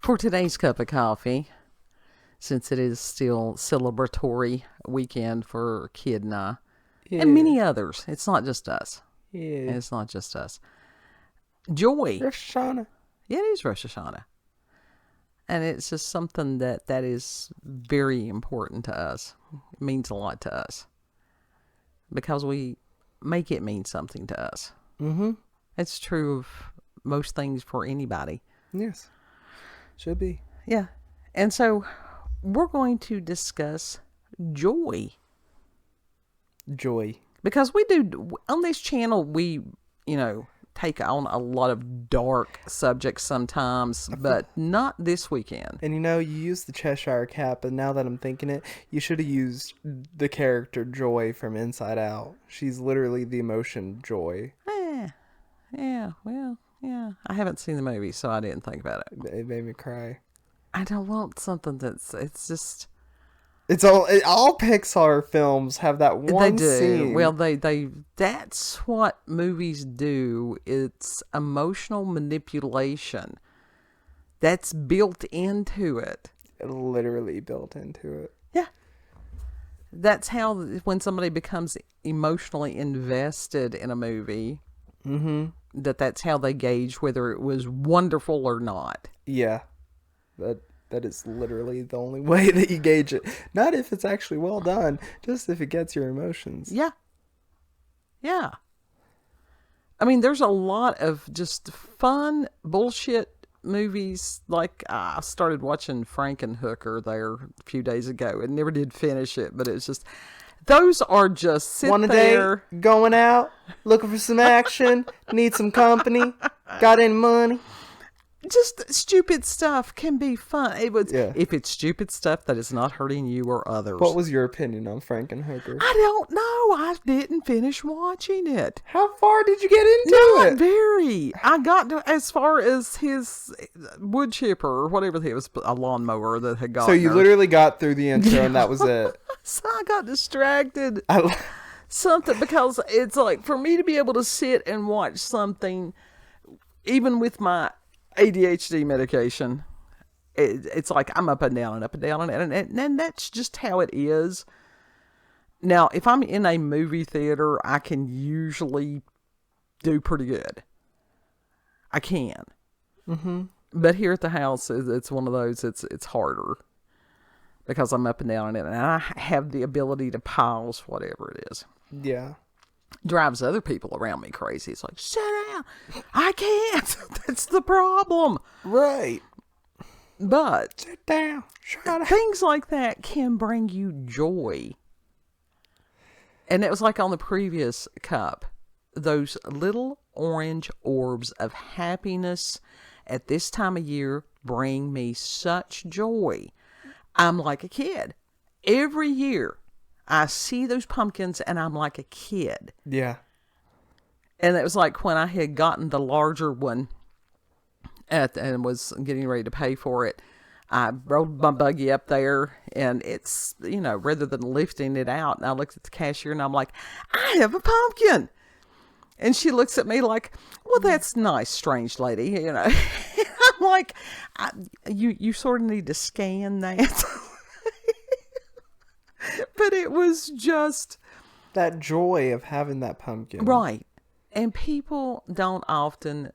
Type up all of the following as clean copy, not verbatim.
For today's cup of coffee, since it is still celebratory weekend for Kid and I, and many others. It's not just us. Yeah. It's not just us. Joy. Rosh Hashanah. Yeah, it is Rosh Hashanah. And it's just something that is very important to us. It means a lot to us. Because we make it mean something to us. Mm-hmm. It's true of most things for anybody. Yes. Should be. Yeah. And so we're going to discuss joy. Joy. Because we do, on this channel, we, take on a lot of dark subjects sometimes, but not this weekend. And you used the Cheshire Cat, but now that I'm thinking it, you should have used the character Joy from Inside Out. She's literally the emotion Joy. Yeah, well, yeah. I haven't seen the movie, so I didn't think about it. It made me cry. I don't want something it's just... It's all Pixar films have that one they do. scene. Well, that's what movies do. It's emotional manipulation. That's built into it. Literally built into it. Yeah. That's how, when somebody becomes emotionally invested in a movie, that's how they gauge whether it was wonderful or not. Yeah. That is literally the only way that you gauge it. Not if it's actually well done, just if it gets your emotions. Yeah. Yeah. I mean, there's a lot of just fun bullshit movies. Like, I started watching Frankenhooker there a few days ago and never did finish it, but it's just, those are just sit One a there. day, going out, looking for some action, need some company, got any money. Just stupid stuff can be fun. If it's stupid stuff that is not hurting you or others. What was your opinion on Frankenhooker? I don't know. I didn't finish watching it. How far did you get into it? Not very. I got to as far as his wood chipper or whatever it was, a lawnmower that had got. So you literally got through the intro and that was it. So I got distracted. Something, because it's like, for me to be able to sit and watch something, even with my ADHD medication, it's like I'm up and down and up and down, and that's just how it is. Now, if I'm in a movie theater, I can usually do pretty good. I can. Mm-hmm. But here at the house, it's one of those, it's harder. Because I'm up and down and I have the ability to pause whatever it is. Yeah. Drives other people around me crazy. It's like, sit down. I can't. That's the problem. Right. But sit down. Shut up. Things like that can bring you joy. And it was like on the previous cup. Those little orange orbs of happiness at this time of year bring me such joy. I'm like a kid. Every year, I see those pumpkins and I'm like a kid. Yeah. And it was like when I had gotten the larger one and was getting ready to pay for it, I rolled my buggy up there and it's, rather than lifting it out, and I looked at the cashier and I'm like, I have a pumpkin. And she looks at me like, well, that's nice, strange lady, I'm like, you sort of need to scan that. But it was just that joy of having that pumpkin. Right. And people don't often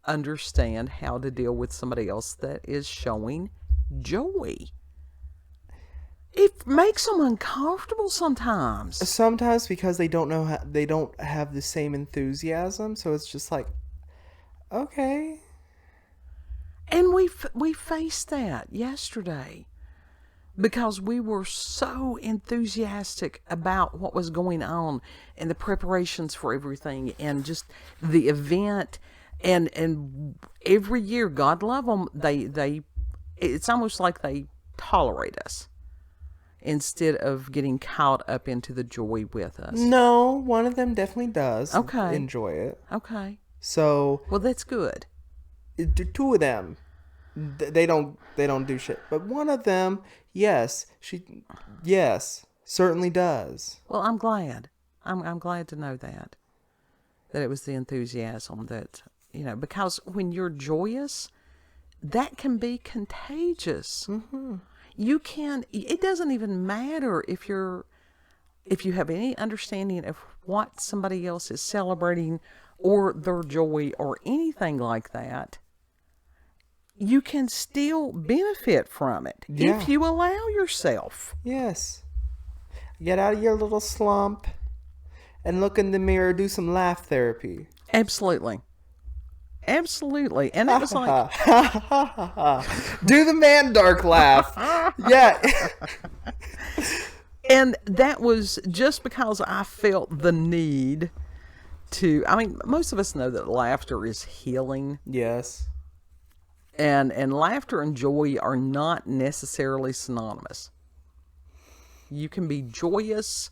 understand how to deal with somebody else that is showing joy. It makes them uncomfortable sometimes. Sometimes because they don't know they don't have the same enthusiasm, so it's just like, okay. And we faced that yesterday. Because we were so enthusiastic about what was going on and the preparations for everything and just the event. And every year, God love them, it's almost like they tolerate us instead of getting caught up into the joy with us. No, one of them definitely does enjoy it. Okay. So. Well, that's good. Two of them. They don't do shit. But one of them, yes, certainly does. Well, I'm glad. I'm glad to know that it was the enthusiasm that, because when you're joyous, that can be contagious. You can, it doesn't even matter if you have any understanding of what somebody else is celebrating or their joy or anything like that. You can still benefit from it if you allow yourself. Yes. Get out of your little slump and look in the mirror, do some laugh therapy. Absolutely. Absolutely. And it was like... Do the man dark laugh. Yeah. And that was just because I felt the need to... I mean, most of us know that laughter is healing. Yes. And laughter and joy are not necessarily synonymous. You can be joyous,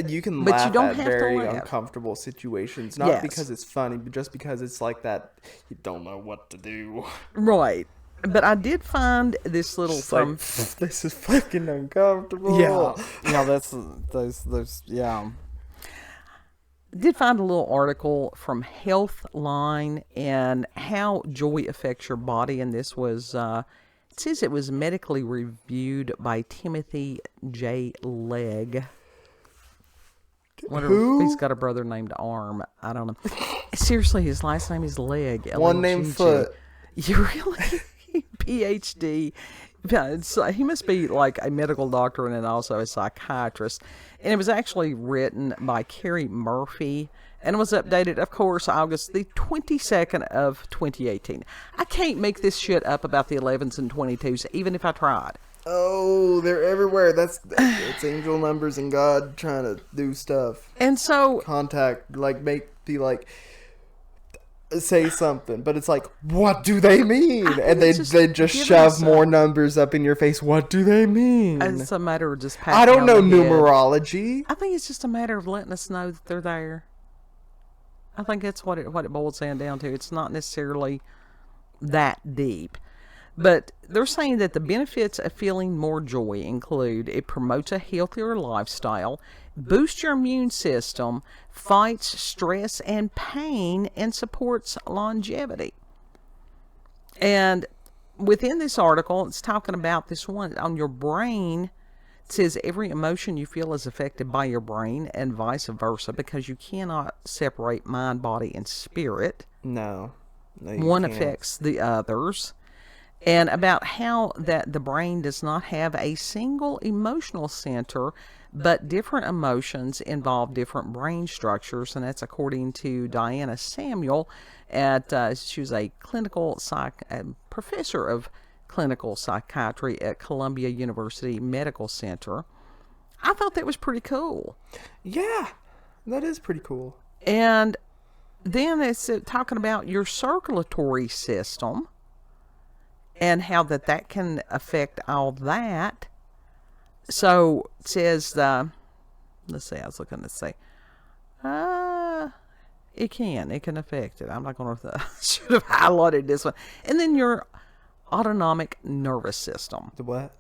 you can but laugh you don't at have very to laugh. uncomfortable situations, not because it's funny, but just because it's like that you don't know what to do. Right. But I did find this little It's like, this is fucking uncomfortable. Yeah, that's those. Yeah. Did find a little article from Healthline and how joy affects your body, and this was it says it was medically reviewed by Timothy J. Legg. Wonder if he's got a brother named Arm. I don't know. Seriously, his last name is Legg. One name Foot. You really? PhD. He must be like a medical doctor and also a psychiatrist. And it was actually written by Carrie Murphy and was updated, of course, August the 22nd of 2018. I can't make this shit up about the 11s and 22s, even if I tried. Oh, they're everywhere. It's angel numbers and God trying to do stuff. And so... Contact, say something, but it's like, what do they mean? And they just shove more numbers up in your face. What do they mean? It's a matter of just I don't know numerology. I think it's just a matter of letting us know that they're there. I think that's what it boils down to. It's not necessarily that deep. But they're saying that the benefits of feeling more joy include it promotes a healthier lifestyle, boosts your immune system, fights stress and pain, and supports longevity. And within this article, it's talking about this one on your brain. It says every emotion you feel is affected by your brain and vice versa, because you cannot separate mind, body, and spirit. No one can't. Affects the others. And about how that the brain does not have a single emotional center, but different emotions involve different brain structures. And that's according to Diana Samuel. She was a professor of clinical psychiatry at Columbia University Medical Center. I thought that was pretty cool. Yeah, that is pretty cool. And then it's talking about your circulatory system and how that can affect all that. So it says, let's see, I was looking to say, it can affect it. I'm not going to, should have highlighted this one. And then your autonomic nervous system. The what?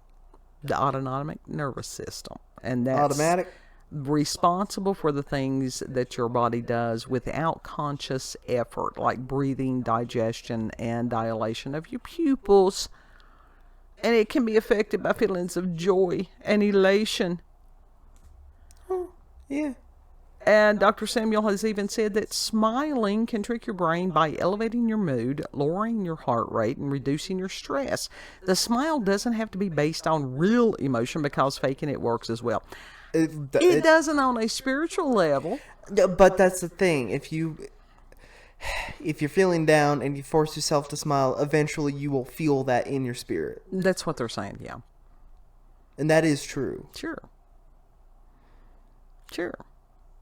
The autonomic nervous system. And that's automatic? Responsible for the things that your body does without conscious effort, like breathing, digestion, and dilation of your pupils. And it can be affected by feelings of joy and elation. Oh, yeah. And Dr. Samuel has even said that smiling can trick your brain by elevating your mood, lowering your heart rate, and reducing your stress. The smile doesn't have to be based on real emotion, because faking it works as well. It doesn't on a spiritual level. But that's the thing. If you're feeling down and you force yourself to smile, eventually you will feel that in your spirit. That's what they're saying, yeah. And that is true. Sure.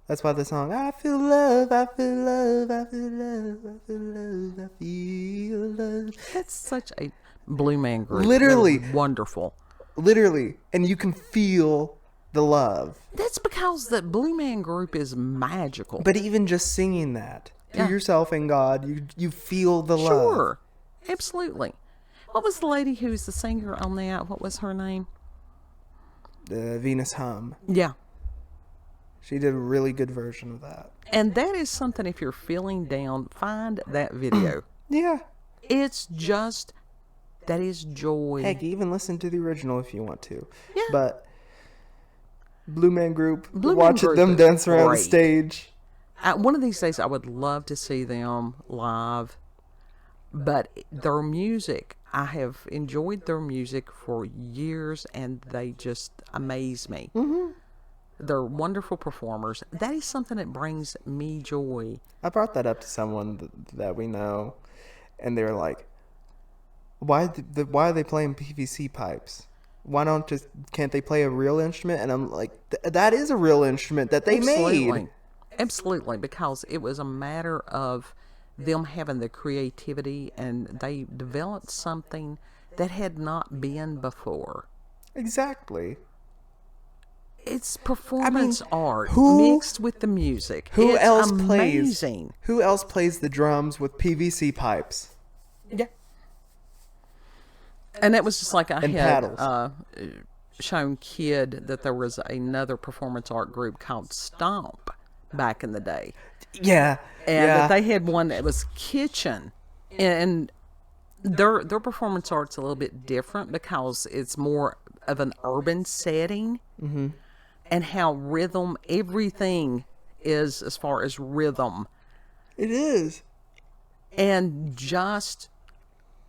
That's why the song, I feel love, I feel love, I feel love, I feel love, I feel love. That's such a Blue Man Group. Literally. Wonderful. Literally. And you can feel the love. That's because the Blue Man Group is magical. But even just singing that to yourself and God, you feel the love. Sure. Absolutely. What was the lady who's the singer on that? What was her name? Venus Hum. Yeah. She did a really good version of that. And that is something, if you're feeling down, find that video. Yeah. It's just That is joy. Heck, even listen to the original if you want to. Yeah. But Blue Man Group, Blue Man watching Group them is dance around the great. stage. One of these days, I would love to see them live. But their music, I have enjoyed their music for years, and they just amaze me. Mm-hmm. They're wonderful performers. That is something that brings me joy. I brought that up to someone that we know, and they were like, why are they playing PVC pipes? Why can't they play a real instrument? And I'm like, that is a real instrument that they made. Absolutely, because it was a matter of them having the creativity, and they developed something that had not been before. Exactly. It's performance art who- mixed with the music. Who It's else amazing. Who else plays the drums with PVC pipes? Yeah. And it was just like I And had paddles. shown Kid that there was another performance art group called Stomp back in the day. Yeah. And that they had one that was kitchen. And their performance art's a little bit different because it's more of an urban setting. Mm-hmm. And how rhythm, everything is as far as rhythm. It is. And just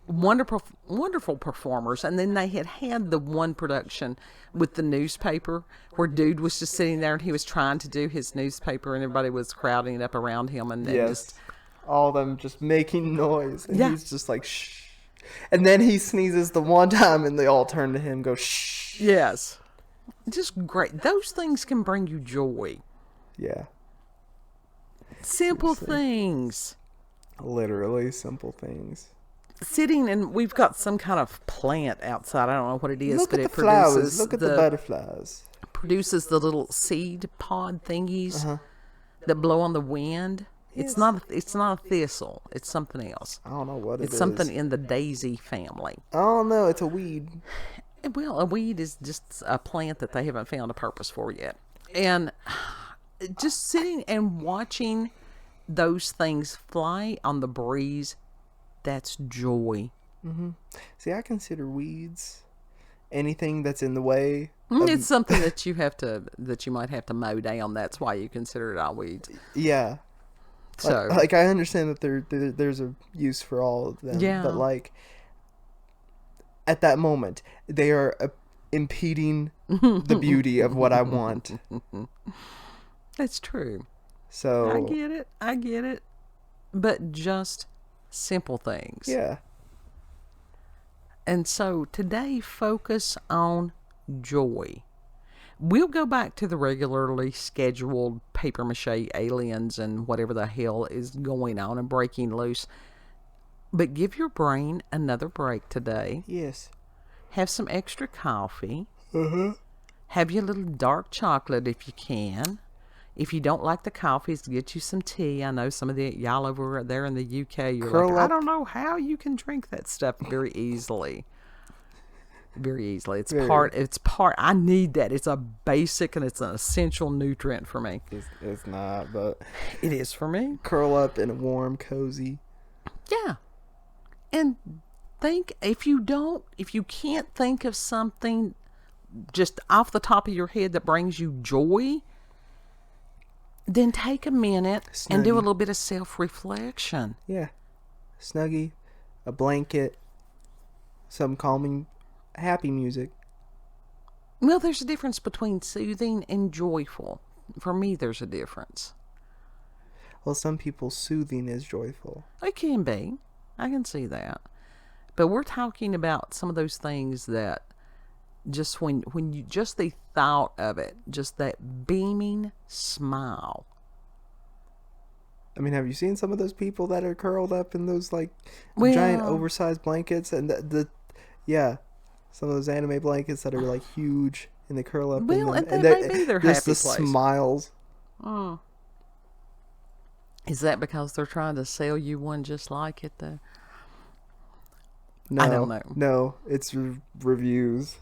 wonderful performers. And then they had the one production with the newspaper where dude was just sitting there and he was trying to do his newspaper and everybody was crowding up around him and Yes. just All of them just making noise. And Yeah. he's just like, shh. And then he sneezes the one time and they all turn to him and go, shh. yes, just great. Those things can bring you joy. Yeah. Simple Seriously. things. Literally simple things. Sitting and we've got some kind of plant outside. I don't know what it is, Look but at it the flowers. produces Look at the butterflies. produces the little seed pod thingies Uh-huh. that blow on the wind. Yes. It's not a thistle. It's something else. I don't know what it is. It's something in the daisy family. Oh, no, it's a weed. Well, a weed is just a plant that they haven't found a purpose for yet. And just sitting and watching those things fly on the breeze, that's joy. Mm-hmm. See, I consider weeds anything that's in the way. It's something that you might have to mow down. That's why you consider it all weeds. Yeah. So, Like I understand that there's a use for all of them. Yeah. But like at that moment, they are impeding the beauty of what I want. that's true. So I get it. But just simple things. yeah. And so today, focus on joy. We'll go back to the regularly scheduled paper mache aliens and whatever the hell is going on and breaking loose. But give your brain another break today. Yes. Have some extra coffee. Uh-huh. Have your little dark chocolate if you can. If you don't like the coffees, get you some tea. I know some of y'all over there in the UK, you're Curl like, I up. don't know how you can drink that stuff very easily. Very easily. It's Very. part, I need that. It's a basic and it's an essential nutrient for me. It's not, but It is for me. curl up in a warm, cozy. Yeah. And think, if you can't think of something just off the top of your head that brings you joy, then take a minute and do a Snuggie. little bit of self-reflection. Yeah. Snuggie, a blanket, some calming, happy music. Well, there's a difference between soothing and joyful. For me, there's a difference. Well, some people soothing is joyful. It can be. I can see that. But we're talking about some of those things that just when you just the thought of it, just that beaming smile. I mean, have you seen some of those people that are curled up in those like Well- giant oversized blankets and yeah, some of those anime blankets that are like huge and they curl up Well, in and them, that may be their just happy the place. smiles. Oh. Is that because they're trying to sell you one just like it though? No, I don't know. No, it's reviews.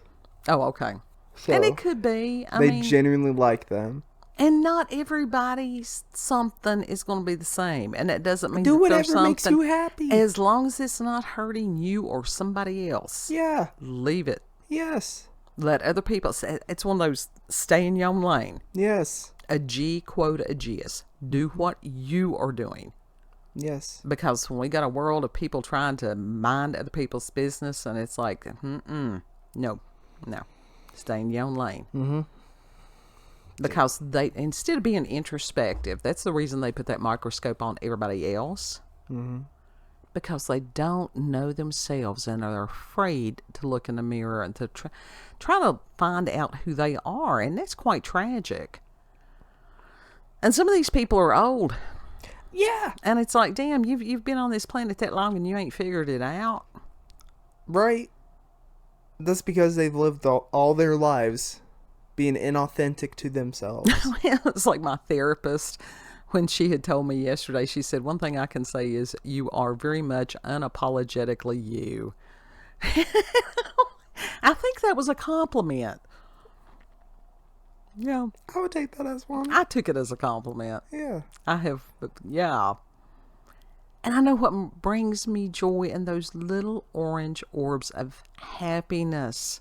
Oh, okay. So And it could be. I they mean, genuinely like them. And not everybody's something is going to be the same. And that doesn't mean Do that whatever there's something. makes you happy. As long as it's not hurting you or somebody else. Yeah. Leave it. Yes. Let other people say. It's one of those stay in your own lane. Yes. A G quote a G's. Do what you are doing. Yes. Because when we got a world of people trying to mind other people's business, and it's like, no. Stay in your own lane. Mm-hmm. Because they, instead of being introspective, that's the reason they put that microscope on everybody else. Mm-hmm. Because they don't know themselves and are afraid to look in the mirror and to try to find out who they are. And that's quite tragic. And some of these people are old. Yeah. And it's like, damn, you've been on this planet that long and you ain't figured it out. Right. That's because they've lived all their lives being inauthentic to themselves. It's like my therapist, when she had told me yesterday, she said, one thing I can say is you are very much unapologetically you. I think that was a compliment. Yeah. I would take that as one. I took it as a compliment. Yeah. Yeah. And I know what brings me joy in those little orange orbs of happiness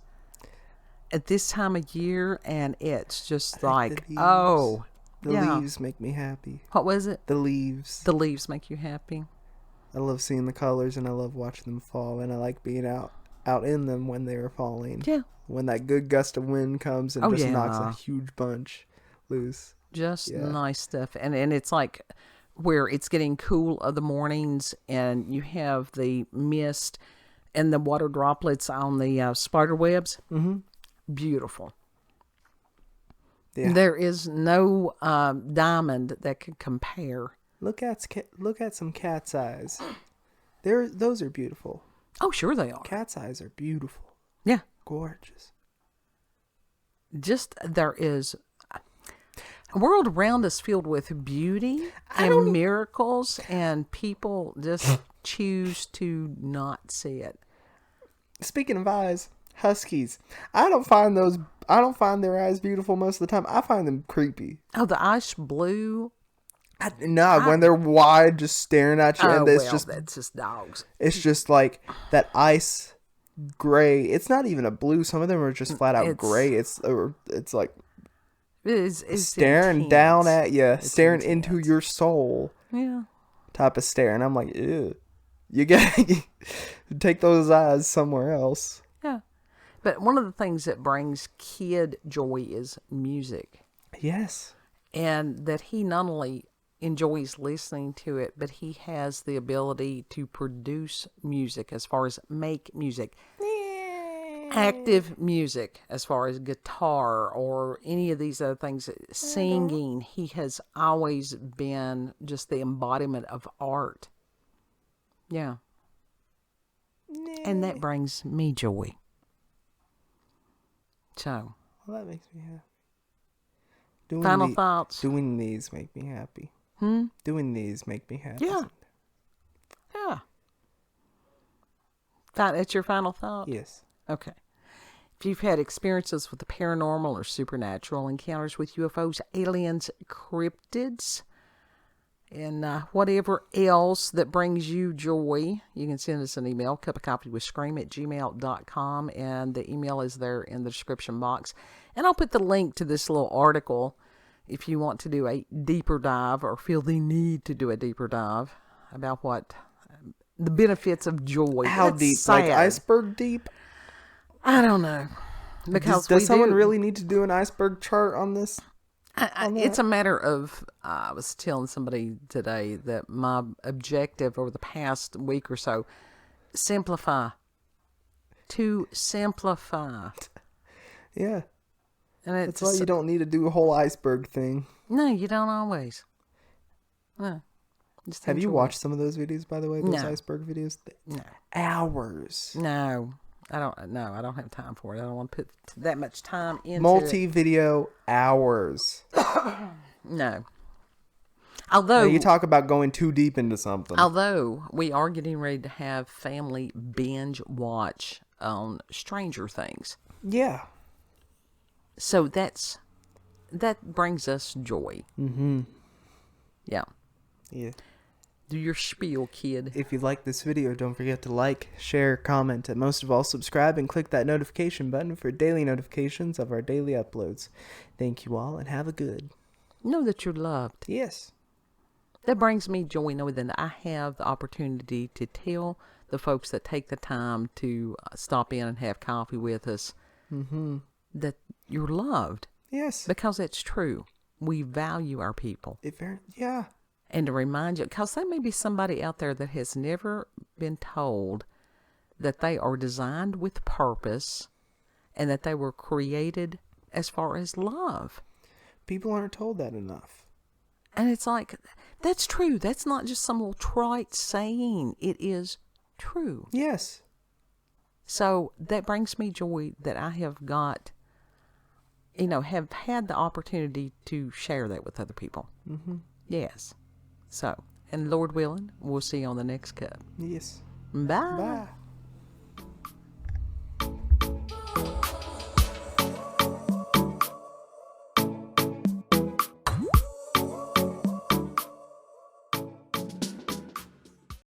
at this time of year, and it's just like, the yeah. leaves make me happy. What was it? The leaves. The leaves make you happy. I love seeing the colors, and I love watching them fall, and I like being out in them when they are falling. Yeah. When that good gust of wind comes and just knocks a huge bunch loose. Just nice stuff. And it's like where it's getting cool of the mornings and you have the mist and the water droplets on the spider webs. Mm-hmm. Beautiful. Yeah. There is no diamond that could compare. Look at some cat's eyes. Those are beautiful. Oh, sure they are. Cat's eyes are beautiful. Yeah. Gorgeous. Just there is a world around us filled with beauty and miracles, and people just choose to not see it. Speaking of eyes, huskies. I don't find their eyes beautiful most of the time. I find them creepy. Oh, the ice blue. When they're wide, just staring at you, and that's just dogs. It's just like that ice gray. It's not even a blue. Some of them are just flat out gray. It's like it's staring intense. down at you, It's staring intense. into your soul. Yeah. Type of stare, and I'm like, ew. You gotta take those eyes somewhere else. Yeah. But one of the things that brings kid joy is music. Yes. And that he not only enjoys listening to it, but he has the ability to produce music as far as make music. Active music as far as guitar or any of these other things. Singing, he has always been just the embodiment of art. Yeah. And that brings me joy. So. Well, that makes me happy. Final thoughts. Doing these make me happy. Doing these make me happy. Yeah. Yeah. That's your final thought? Yes. Okay. If you've had experiences with the paranormal or supernatural, encounters with UFOs, aliens, cryptids, and whatever else that brings you joy, you can send us an email, cupofcoffeewithscream@gmail.com, and the email is there in the description box. And I'll put the link to this little article if you want to do a deeper dive or feel the need to do a deeper dive about what the benefits of joy. How That's deep? sad. Like iceberg deep? I don't know. Because does someone really need to do an iceberg chart on this? It's a matter of, I was telling somebody today that my objective over the past week or so, simplify. To simplify. Yeah. And That's why you don't need to do a whole iceberg thing. No, you don't always. No. Just Have you enjoy. watched some of those videos, by the way? Those No. iceberg videos? No. Hours. No. I don't have time for it. I don't want to put that much time into Multi-video hours. No. Although Now you talk about going too deep into something. Although we are getting ready to have family binge watch on Stranger Things. Yeah. So that's that brings us joy. Mm-hmm. Yeah. Yeah. Do your spiel, kid. If you like this video, don't forget to like, share, comment, and most of all, subscribe and click that notification button for daily notifications of our daily uploads. Thank you all, and have a good. Know that you're loved. Yes. That brings me joy knowing that I have the opportunity to tell the folks that take the time to stop in and have coffee with us Mm-hmm. that you're loved. Yes. Because that's true. We value our people. Yeah. And to remind you, because there may be somebody out there that has never been told that they are designed with purpose and that they were created as far as love. People aren't told that enough. And it's like, that's true. That's not just some little trite saying. It is true. Yes. So that brings me joy that I have got, have had the opportunity to share that with other people. Mm-hmm. Yes. So, and Lord willing, we'll see you on the next cup. Yes. Bye. Bye.